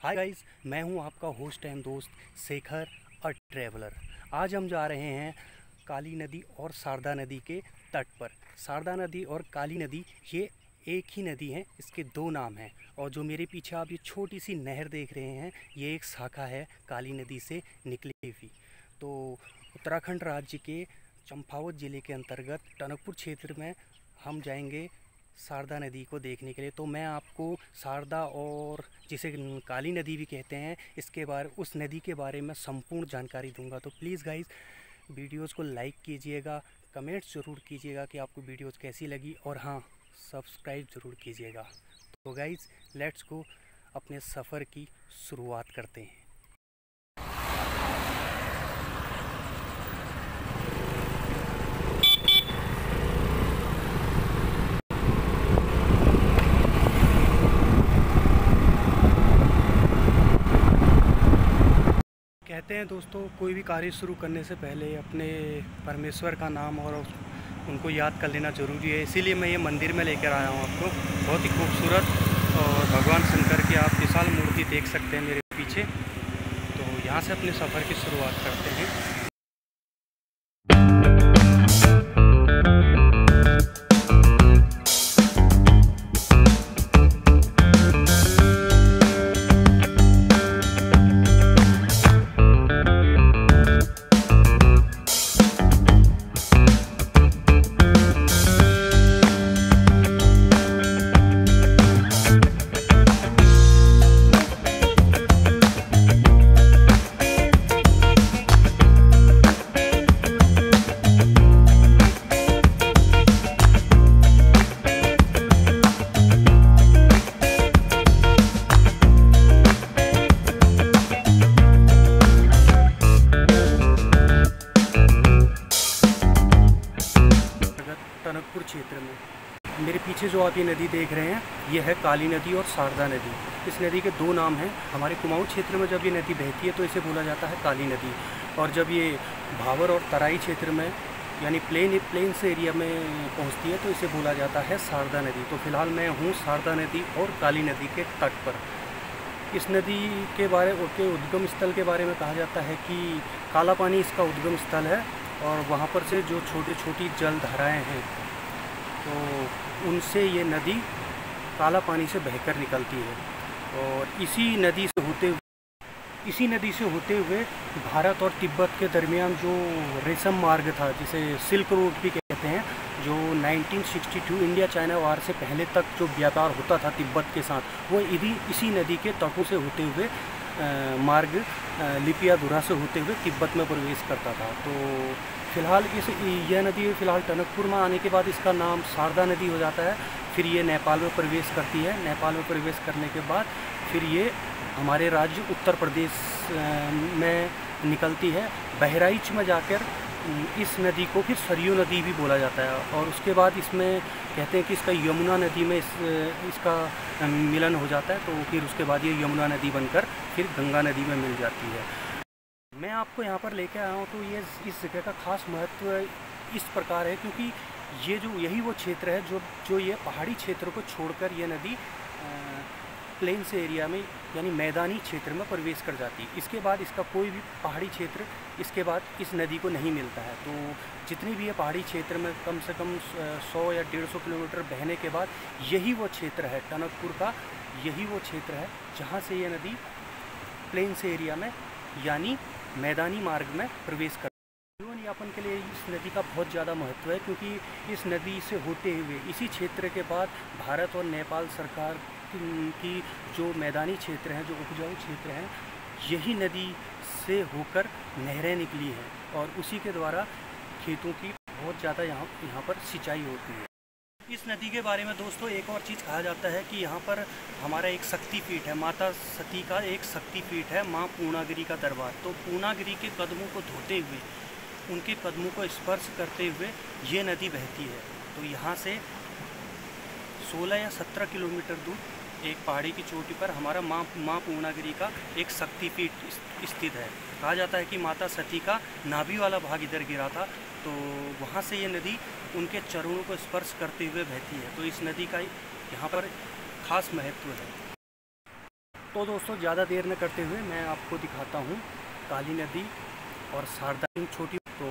Hi guys, मैं हूं आपका होस्ट एंड दोस्त शेखर अ ट्रैवलर। आज हम जा रहे हैं काली नदी और शारदा नदी के तट पर। शारदा नदी और काली नदी ये एक ही नदी है, इसके दो नाम हैं। और जो मेरे पीछे आप ये छोटी सी नहर देख रहे हैं, ये एक शाखा है काली नदी से निकली हुई। तो उत्तराखंड राज्य के चंपावत ज़िले के अंतर्गत टनकपुर क्षेत्र में हम जाएंगे शारदा नदी को देखने के लिए। तो मैं आपको शारदा और जिसे काली नदी भी कहते हैं इसके बारे उस नदी के बारे में संपूर्ण जानकारी दूंगा। तो प्लीज़ गाइज़ वीडियोस को लाइक कीजिएगा, कमेंट्स ज़रूर कीजिएगा कि आपको वीडियोस कैसी लगी, और हाँ, सब्सक्राइब ज़रूर कीजिएगा। तो गाइज़ लेट्स गो, अपने सफ़र की शुरुआत करते हैं। कहते हैं दोस्तों, कोई भी कार्य शुरू करने से पहले अपने परमेश्वर का नाम और उनको याद कर लेना ज़रूरी है। इसीलिए मैं ये मंदिर में लेकर आया हूँ आपको। बहुत ही खूबसूरत और भगवान शंकर की आप विशाल मूर्ति देख सकते हैं मेरे पीछे। तो यहाँ से अपने सफ़र की शुरुआत करते हैं। टनकपुर क्षेत्र में मेरे पीछे जो आप ये नदी देख रहे हैं, ये है काली नदी और शारदा नदी। इस नदी के दो नाम हैं। हमारे कुमाऊं क्षेत्र में जब ये नदी बहती है तो इसे बोला जाता है काली नदी, और जब ये भावर और तराई क्षेत्र में यानी प्लेन्स एरिया में पहुंचती है तो इसे बोला जाता है शारदा नदी। तो फिलहाल मैं हूँ शारदा नदी और काली नदी के तट पर। इस नदी के उद्गम स्थल के बारे में कहा जाता है कि काला पानी इसका उद्गम स्थल है, और वहाँ पर से जो छोटी छोटी जल धाराएँ हैं तो उनसे ये नदी काला पानी से बहकर निकलती है। और इसी नदी से होते हुए भारत और तिब्बत के दरमियान जो रेशम मार्ग था, जिसे सिल्क रोड भी कहते हैं, जो 1962 इंडिया चाइना वार से पहले तक जो व्यापार होता था तिब्बत के साथ, वो इसी नदी के तटों से होते हुए मार्ग लिपियाधुरा से होते हुए तिब्बत में प्रवेश करता था। तो फिलहाल यह नदी फिलहाल टनकपुर में आने के बाद इसका नाम शारदा नदी हो जाता है। फिर ये नेपाल में प्रवेश करती है। नेपाल में प्रवेश करने के बाद फिर ये हमारे राज्य उत्तर प्रदेश में निकलती है। बहराइच में जाकर इस नदी को फिर सरयू नदी भी बोला जाता है, और उसके बाद इसमें कहते हैं कि इसका यमुना नदी में इसका मिलन हो जाता है। तो फिर उसके बाद ये यमुना नदी बनकर फिर गंगा नदी में मिल जाती है। मैं आपको यहाँ पर लेके आया हूँ तो ये इस जगह का खास महत्व इस प्रकार है, क्योंकि यही वो क्षेत्र है जो ये पहाड़ी क्षेत्र को छोड़कर ये नदी प्लेन्स एरिया में यानी मैदानी क्षेत्र में प्रवेश कर जाती है। इसके बाद इसका कोई भी पहाड़ी क्षेत्र इसके बाद इस नदी को नहीं मिलता है। तो जितनी भी ये पहाड़ी क्षेत्र में कम से कम 100 या 150 किलोमीटर बहने के बाद यही वो क्षेत्र है टनकपुर का, यही वो क्षेत्र है जहाँ से ये नदी प्लेन्स एरिया में यानी मैदानी मार्ग में प्रवेश कर। जीवन यापन के लिए इस नदी का बहुत ज़्यादा महत्व है, क्योंकि इस नदी से होते हुए इसी क्षेत्र के बाद भारत और नेपाल सरकार की जो मैदानी क्षेत्र हैं, जो उपजाऊ क्षेत्र हैं, यही नदी से होकर नहरें निकली हैं, और उसी के द्वारा खेतों की बहुत ज़्यादा यहाँ पर सिंचाई होती है। इस नदी के बारे में दोस्तों एक और चीज़ कहा जाता है कि यहाँ पर हमारा एक शक्तिपीठ है, माता सती का एक शक्तिपीठ है, माँ पूर्णागिरी का दरबार। तो पूर्णागिरी के कदमों को धोते हुए, उनके कदमों को स्पर्श करते हुए ये नदी बहती है। तो यहाँ से 16 या 17 किलोमीटर दूर एक पहाड़ी की चोटी पर हमारा माँ पूर्णागिरी का एक शक्तिपीठ स्थित है। कहा जाता है कि माता सती का नाभि वाला भाग इधर गिरा था, तो वहाँ से ये नदी उनके चरणों को स्पर्श करते हुए बहती है। तो इस नदी का यहाँ पर खास महत्व है। तो दोस्तों ज़्यादा देर न करते हुए मैं आपको दिखाता हूँ काली नदी और शारदा छोटी। तो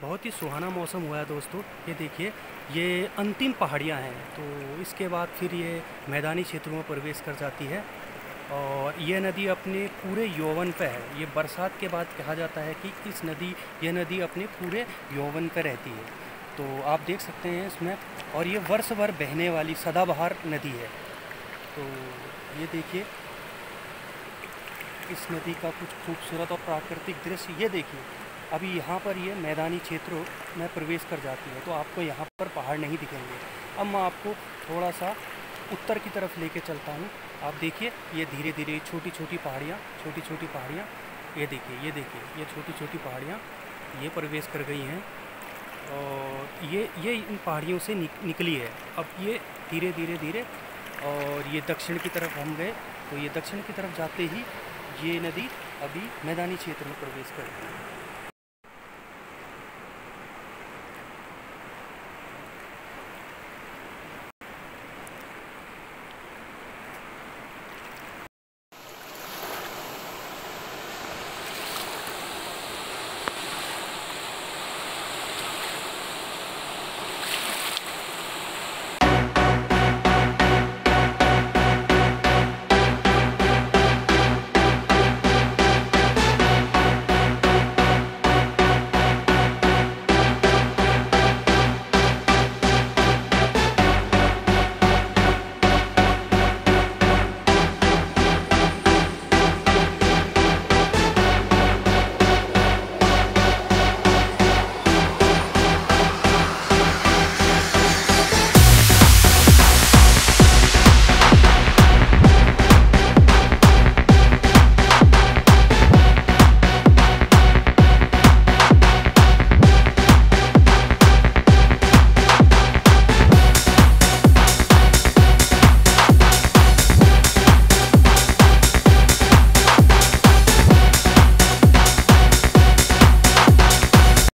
बहुत ही सुहाना मौसम हुआ है दोस्तों। ये देखिए, ये अंतिम पहाड़ियाँ हैं, तो इसके बाद फिर ये मैदानी क्षेत्रों में प्रवेश कर जाती है। और ये नदी अपने पूरे यौवन पे है। ये बरसात के बाद कहा जाता है कि यह नदी अपने पूरे यौवन पे रहती है। तो आप देख सकते हैं इसमें, और ये वर्ष भर बहने वाली सदाबहार नदी है। तो ये देखिए इस नदी का कुछ खूबसूरत और प्राकृतिक दृश्य। ये देखिए, अभी यहाँ पर ये मैदानी क्षेत्रों में प्रवेश कर जाती है, तो आपको यहाँ पर पहाड़ नहीं दिखेंगे। अब मैं आपको थोड़ा सा उत्तर की तरफ लेके चलता हूँ। आप देखिए, ये धीरे धीरे छोटी छोटी पहाड़ियाँ, ये देखिए, ये छोटी छोटी पहाड़ियाँ ये प्रवेश कर गई हैं। और ये इन पहाड़ियों से निकली है। अब ये धीरे धीरे और ये दक्षिण की तरफ हम गए, तो ये दक्षिण की तरफ जाते ही ये नदी अभी मैदानी क्षेत्र में प्रवेश कर गई है।